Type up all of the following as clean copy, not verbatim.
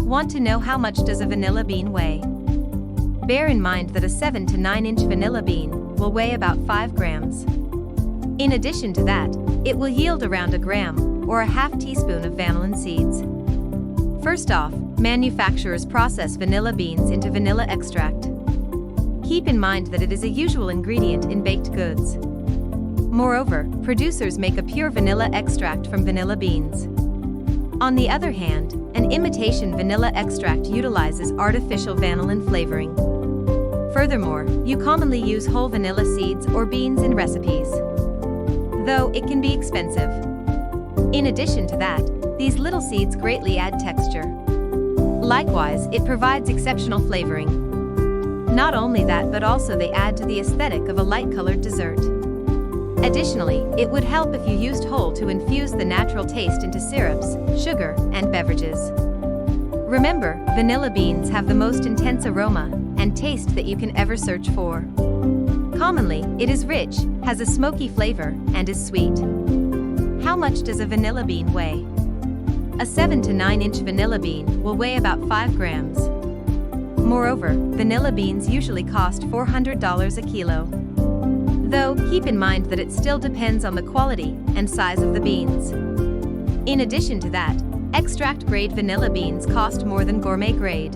Want to know how much does a vanilla bean weigh? Bear in mind that a 7 to 9 inch vanilla bean will weigh about 5 grams. In addition to that, it will yield around a gram or a half teaspoon of vanillin seeds. First off, manufacturers process vanilla beans into vanilla extract. Keep in mind that it is a usual ingredient in baked goods. Moreover, producers make a pure vanilla extract from vanilla beans. On the other hand, an imitation vanilla extract utilizes artificial vanillin flavoring. Furthermore, you commonly use whole vanilla seeds or beans in recipes, though it can be expensive. In addition to that, these little seeds greatly add texture. Likewise, it provides exceptional flavoring. Not only that, but also they add to the aesthetic of a light-colored dessert. Additionally, it would help if you used whole to infuse the natural taste into syrups, sugar, and beverages. Remember, vanilla beans have the most intense aroma and taste that you can ever search for. Commonly, it is rich, has a smoky flavor, and is sweet. How much does a vanilla bean weigh? A 7 to 9 inch vanilla bean will weigh about 5 grams. Moreover, vanilla beans usually cost $400 a kilo. Though, keep in mind that it still depends on the quality and size of the beans. In addition to that, extract-grade vanilla beans cost more than gourmet-grade.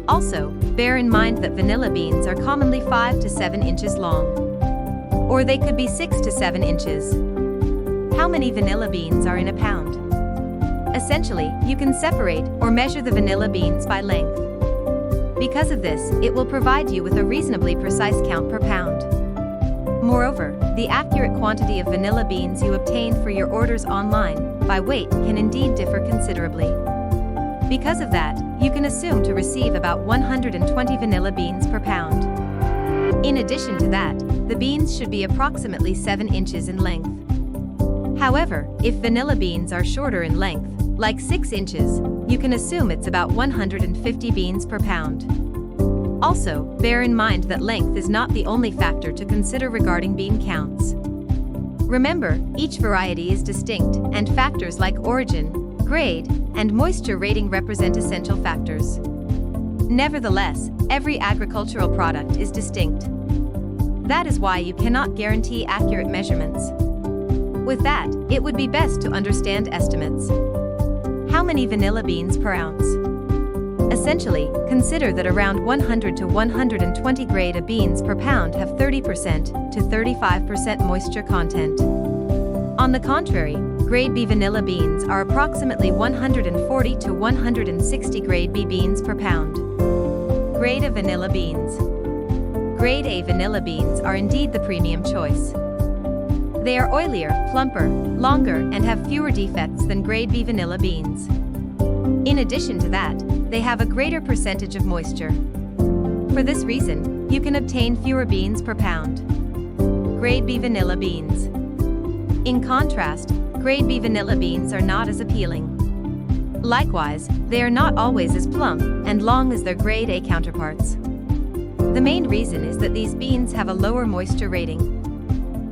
Also, bear in mind that vanilla beans are commonly 5 to 7 inches long. Or they could be 6 to 7 inches. How many vanilla beans are in a pound? Essentially, you can separate or measure the vanilla beans by length. Because of this, it will provide you with a reasonably precise count per pound. Moreover, the accurate quantity of vanilla beans you obtain for your orders online, by weight, can indeed differ considerably. Because of that, you can assume to receive about 120 vanilla beans per pound. In addition to that, the beans should be approximately 7 inches in length. However, if vanilla beans are shorter in length, like 6 inches, you can assume it's about 150 beans per pound. Also, bear in mind that length is not the only factor to consider regarding bean counts. Remember, each variety is distinct, and factors like origin, grade, and moisture rating represent essential factors. Nevertheless, every agricultural product is distinct. That is why you cannot guarantee accurate measurements. With that, it would be best to understand estimates. How many vanilla beans per ounce? Essentially, consider that around 100 to 120 grade of beans per pound have 30% to 35% moisture content. On the contrary, grade B vanilla beans are approximately 140 to 160 grade B beans per pound. Grade of vanilla beans. Grade A vanilla beans are indeed the premium choice. They are oilier, plumper, longer, and have fewer defects than grade B vanilla beans. In addition to that, they have a greater percentage of moisture. For this reason, you can obtain fewer beans per pound. Grade B vanilla beans. In contrast, grade B vanilla beans are not as appealing. Likewise, they are not always as plump and long as their grade A counterparts. The main reason is that these beans have a lower moisture rating.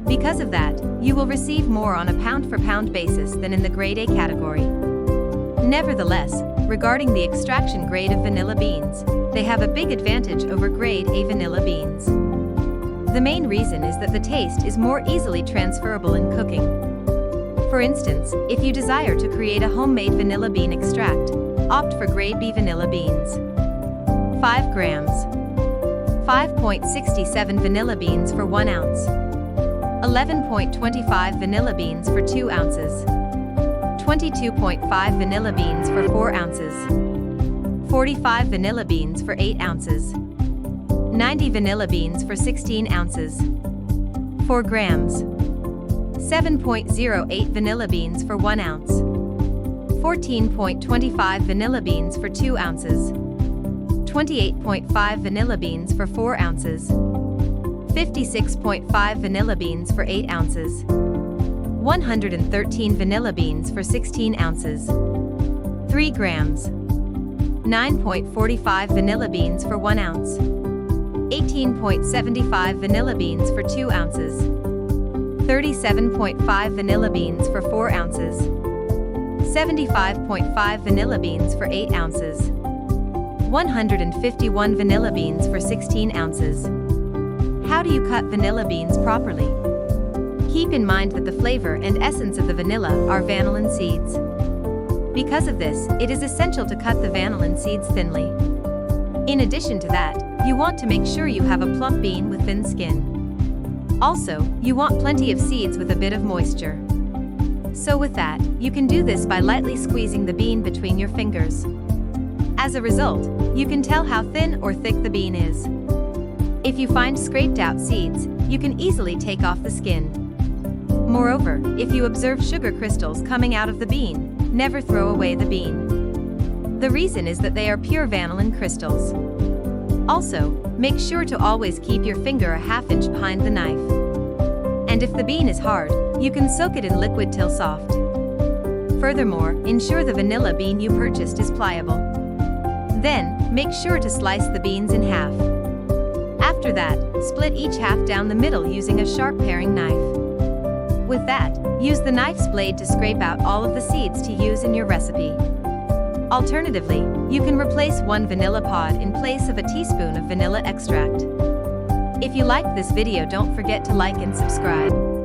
Because of that, you will receive more on a pound-for-pound basis than in the grade A category. Nevertheless, regarding the extraction grade of vanilla beans, they have a big advantage over grade A vanilla beans. The main reason is that the taste is more easily transferable in cooking. For instance, if you desire to create a homemade vanilla bean extract, opt for grade B vanilla beans. 5 grams. 5.67 vanilla beans for 1 ounce. 11.25 vanilla beans for 2 ounces. 22.5 vanilla beans for 4 ounces. 45 vanilla beans for 8 ounces. 90 vanilla beans for 16 ounces. 4 grams. 7.08 vanilla beans for 1 ounce. 14.25 vanilla beans for 2 ounces. 28.5 vanilla beans for 4 ounces. 56.5 vanilla beans for 8 ounces. 113 vanilla beans for 16 ounces. 3 grams. 9.45 vanilla beans for 1 ounce. 18.75 vanilla beans for 2 ounces. 37.5 vanilla beans for 4 ounces. 75.5 vanilla beans for 8 ounces. 151 vanilla beans for 16 ounces. How do you cut vanilla beans properly? Keep in mind that the flavor and essence of the vanilla are vanillin seeds. Because of this, it is essential to cut the vanillin seeds thinly. In addition to that, you want to make sure you have a plump bean with thin skin. Also, you want plenty of seeds with a bit of moisture. So with that, you can do this by lightly squeezing the bean between your fingers. As a result, you can tell how thin or thick the bean is. If you find scraped out seeds, you can easily take off the skin. Moreover, if you observe sugar crystals coming out of the bean, never throw away the bean. The reason is that they are pure vanillin crystals. Also, make sure to always keep your finger a ½ inch behind the knife. And if the bean is hard, you can soak it in liquid till soft. Furthermore, ensure the vanilla bean you purchased is pliable. Then, make sure to slice the beans in half. After that, split each half down the middle using a sharp paring knife. With that, use the knife's blade to scrape out all of the seeds to use in your recipe. Alternatively, you can replace 1 vanilla pod in place of a teaspoon of vanilla extract. If you liked this video, don't forget to like and subscribe.